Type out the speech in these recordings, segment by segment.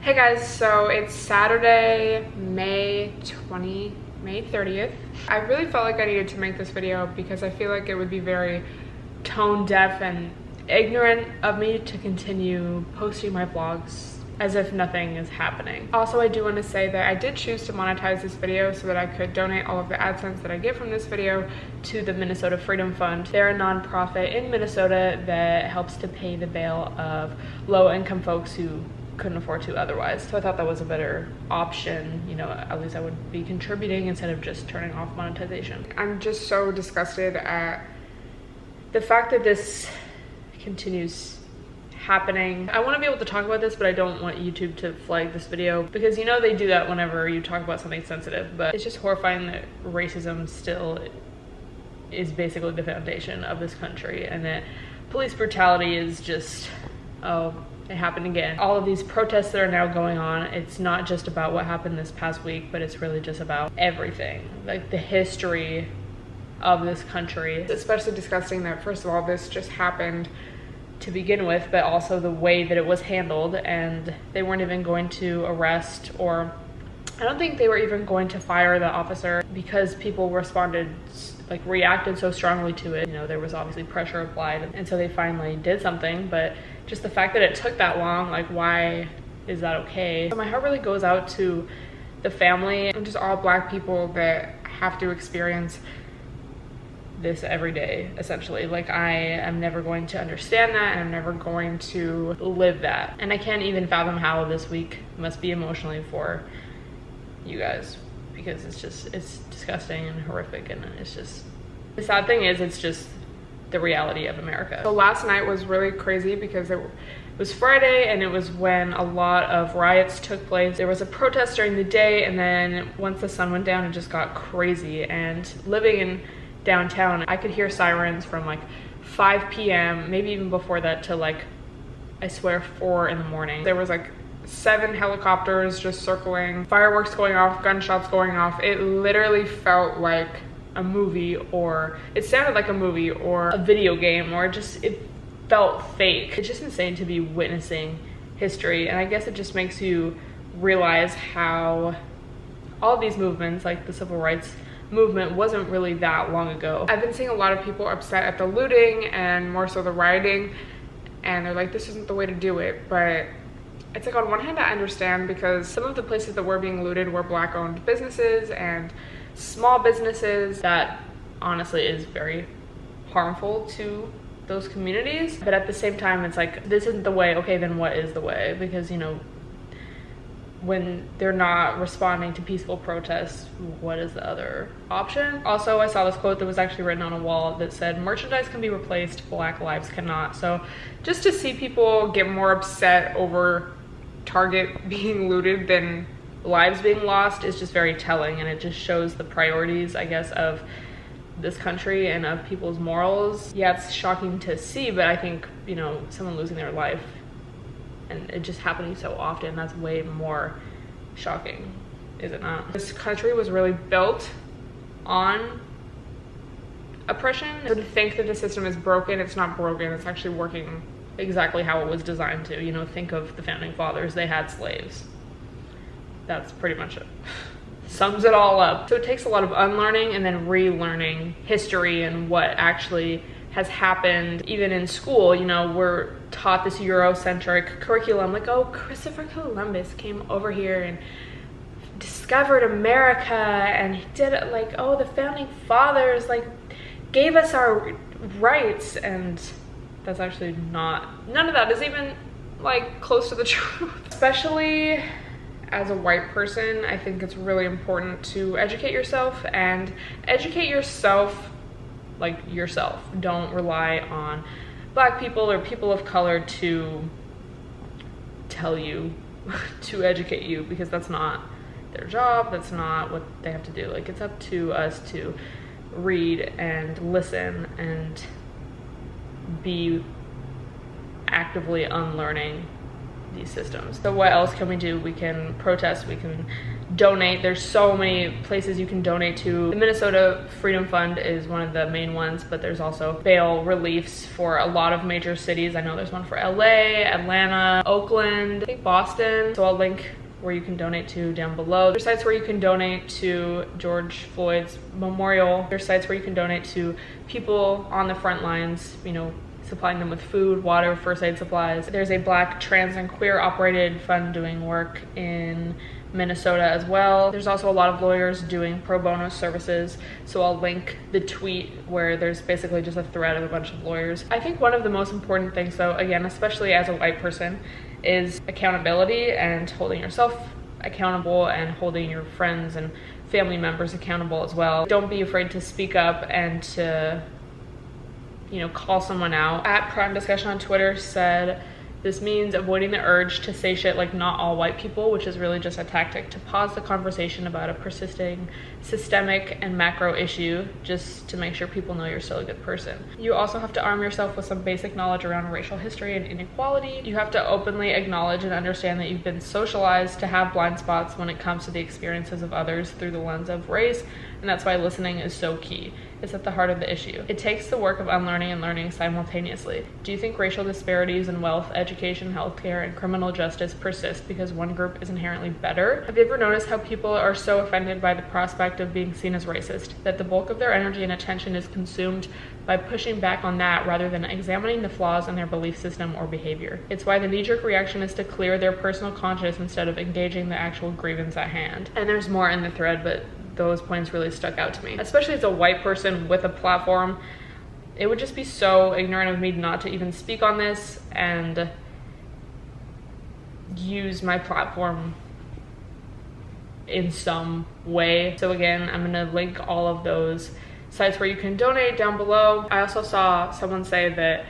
Hey guys, so it's Saturday, May 30th. I really felt like I needed to make this video because I feel like it would be very tone deaf and ignorant of me to continue posting my vlogs as if nothing is happening. Also, I do want to say that I did choose to monetize this video so that I could donate all of the AdSense that I get from this video to the Minnesota Freedom Fund. They're a nonprofit in Minnesota that helps to pay the bail of low-income folks who couldn't afford to otherwise. So I thought that was a better option. You know, at least I would be contributing instead of just turning off monetization. I'm just so disgusted at the fact that this continues happening. I want to be able to talk about this, but I don't want YouTube to flag this video because, you know, they do that whenever you talk about something sensitive. But it's just horrifying that racism still is basically the foundation of this country, and that police brutality is just, oh, it happened again. All of these protests that are now going on, it's not just about what happened this past week, but it's really just about everything, like the history of this country. It's especially disgusting that, first of all, this just happened to begin with, but also the way that it was handled, and they weren't even going to arrest, or I don't think they were even going to fire the officer because people reacted so strongly to it. You know, there was obviously pressure applied, and so they finally did something, but just the fact that it took that long, like, why is that okay? So my heart really goes out to the family and just all Black people that have to experience this every day, essentially. Like, I am never going to understand that, and I'm never going to live that. And I can't even fathom how this week must be emotionally for you guys, because it's disgusting and horrific, and it's just, the sad thing is, it's just the reality of America. So last night was really crazy because it was Friday, and it was when a lot of riots took place. There was a protest during the day, and then once the sun went down, it just got crazy. And living in downtown, I could hear sirens from like 5 p.m, maybe even before that, to like, I swear, 4 in the morning. There was like 7 helicopters just circling, fireworks going off, gunshots going off. It literally felt like a movie, or it sounded like a movie or a video game, or it felt fake. It's just insane to be witnessing history, and I guess it just makes you realize how all these movements, like the civil rights movement, wasn't really that long ago. I've been seeing a lot of people upset at the looting and more so the rioting, and they're like, this isn't the way to do it. But it's like, on one hand, I understand, because some of the places that were being looted were Black owned businesses and small businesses. That honestly is very harmful to those communities. But at the same time, it's like, this isn't the way. Okay, then what is the way? Because, you know, when they're not responding to peaceful protests, what is the other option? Also, I saw this quote that was actually written on a wall that said, merchandise can be replaced, Black lives cannot. So just to see people get more upset over Target being looted than lives being lost is just very telling, and it just shows the priorities, I guess, of this country and of people's morals. Yeah, it's shocking to see, but I think, you know, someone losing their life and it just happening so often, that's way more shocking, is it not? This country was really built on oppression. So to think that the system is broken, it's not broken, it's actually working exactly how it was designed to. You know, think of the founding fathers, they had slaves. That's pretty much it. Sums it all up. So it takes a lot of unlearning and then relearning history and what actually has happened. Even in school, you know, we're taught this Eurocentric curriculum, like, oh, Christopher Columbus came over here and discovered America, and he did it, like, oh, the founding fathers like gave us our rights, and that's actually not, none of that is even like close to the truth. Especially as a white person, I think it's really important to educate yourself, and educate yourself like yourself. Don't rely on Black people or people of color to tell you to educate you, because that's not their job, that's not what they have to do. Like, it's up to us to read and listen and be actively unlearning these systems. So what else can we do? We can protest, we can donate. There's so many places you can donate to. The Minnesota Freedom Fund is one of the main ones, but there's also bail reliefs for a lot of major cities. I know there's one for LA, Atlanta, Oakland, I think Boston. So I'll link where you can donate to down below. There's sites where you can donate to George Floyd's memorial. There's sites where you can donate to people on the front lines, you know, supplying them with food, water, first aid supplies. There's a Black, trans, and queer operated fund doing work in Minnesota as well. There's also a lot of lawyers doing pro bono services, so I'll link the tweet where there's basically just a thread of a bunch of lawyers. I think one of the most important things though, again, especially as a white person, is accountability and holding yourself accountable and holding your friends and family members accountable as well. Don't be afraid to speak up and to, you know, call someone out. At Prime Discussion on Twitter said, this means avoiding the urge to say shit like not all white people, which is really just a tactic to pause the conversation about a persisting systemic and macro issue just to make sure people know you're still a good person. You also have to arm yourself with some basic knowledge around racial history and inequality. You have to openly acknowledge and understand that you've been socialized to have blind spots when it comes to the experiences of others through the lens of race, and that's why listening is so key. It's at the heart of the issue. It takes the work of unlearning and learning simultaneously. Do you think racial disparities in wealth, education, healthcare, and criminal justice persist because one group is inherently better? Have you ever noticed how people are so offended by the prospect of being seen as racist that the bulk of their energy and attention is consumed by pushing back on that rather than examining the flaws in their belief system or behavior? It's why the knee-jerk reaction is to clear their personal conscience instead of engaging the actual grievance at hand. And there's more in the thread, but those points really stuck out to me. Especially as a white person with a platform, it would just be so ignorant of me not to even speak on this and use my platform in some way. So again, I'm gonna link all of those sites where you can donate down below. I also saw someone say that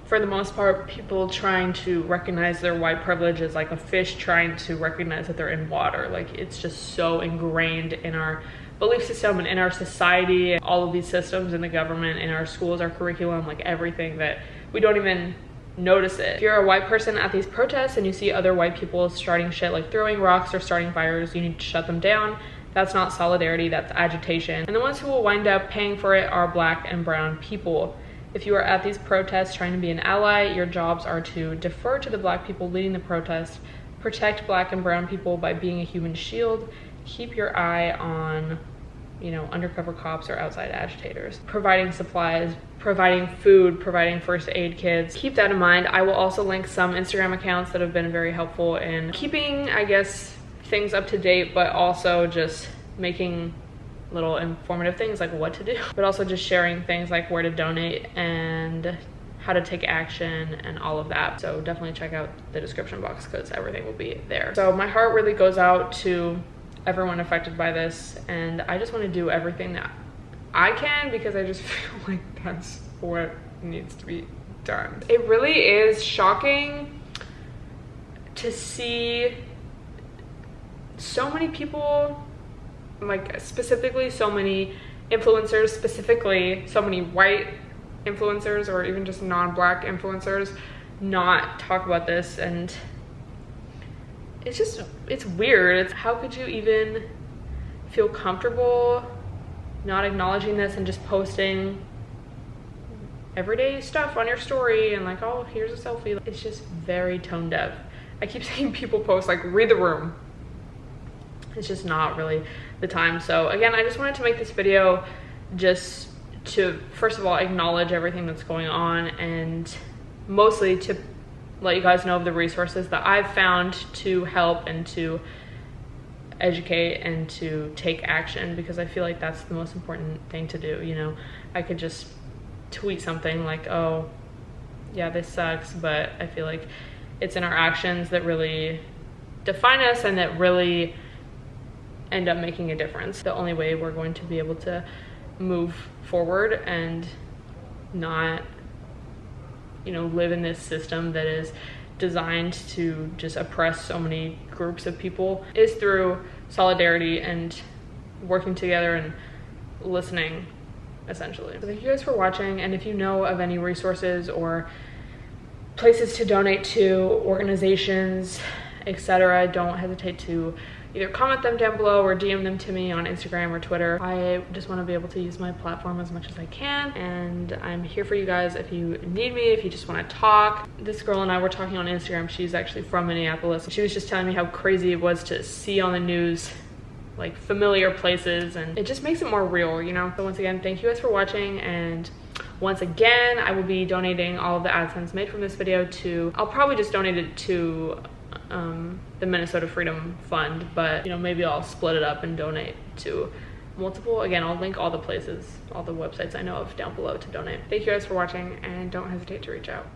for the most part, people trying to recognize their white privilege is like a fish trying to recognize that they're in water. Like, it's just so ingrained in our belief system and in our society, all of these systems in the government, in our schools, our curriculum, like everything, that we don't even notice it. If you're a white person at these protests and you see other white people starting shit like throwing rocks or starting fires, you need to shut them down. That's not solidarity, that's agitation. And the ones who will wind up paying for it are Black and brown people. If you are at these protests trying to be an ally, your jobs are to defer to the Black people leading the protest, protect Black and brown people by being a human shield, keep your eye on, you know, undercover cops or outside agitators, providing supplies, providing food, providing first aid kits. Keep that in mind. I will also link some Instagram accounts that have been very helpful in keeping, I guess, things up to date, but also just making little informative things like what to do, but also just sharing things like where to donate and how to take action and all of that. So definitely check out the description box because everything will be there. So my heart really goes out to everyone affected by this, and I just want to do everything that I can because I just feel like that's what needs to be done. It really is shocking to see so many people, like specifically so many influencers, specifically so many white influencers or even just non-Black influencers, not talk about this. And it's weird. It's how could you even feel comfortable not acknowledging this and just posting everyday stuff on your story and like, oh, here's a selfie. It's just very tone deaf. I keep seeing people post like, read the room. It's just not really the time. So again, I just wanted to make this video just to, first of all, acknowledge everything that's going on, and mostly to let you guys know of the resources that I've found to help and to educate and to take action, because I feel like that's the most important thing to do. You know, I could just tweet something like, oh yeah, this sucks, but I feel like it's in our actions that really define us and that really end up making a difference. The only way we're going to be able to move forward and not, you know, live in this system that is designed to just oppress so many groups of people is through solidarity and working together and listening, essentially. So thank you guys for watching, and if you know of any resources or places to donate to, organizations, etc., don't hesitate to either comment them down below or DM them to me on Instagram or Twitter. I just want to be able to use my platform as much as I can, and I'm here for you guys if you need me, if you just want to talk. This girl and I were talking on Instagram. She's actually from Minneapolis. She was just telling me how crazy it was to see on the news like familiar places, and it just makes it more real, you know? So once again, thank you guys for watching, and once again, I will be donating all of the AdSense made from this video to, I'll probably just donate it to the Minnesota Freedom Fund, but you know, maybe I'll split it up and donate to multiple. Again, I'll link all the places, all the websites I know of down below to donate. Thank you guys for watching, and don't hesitate to reach out.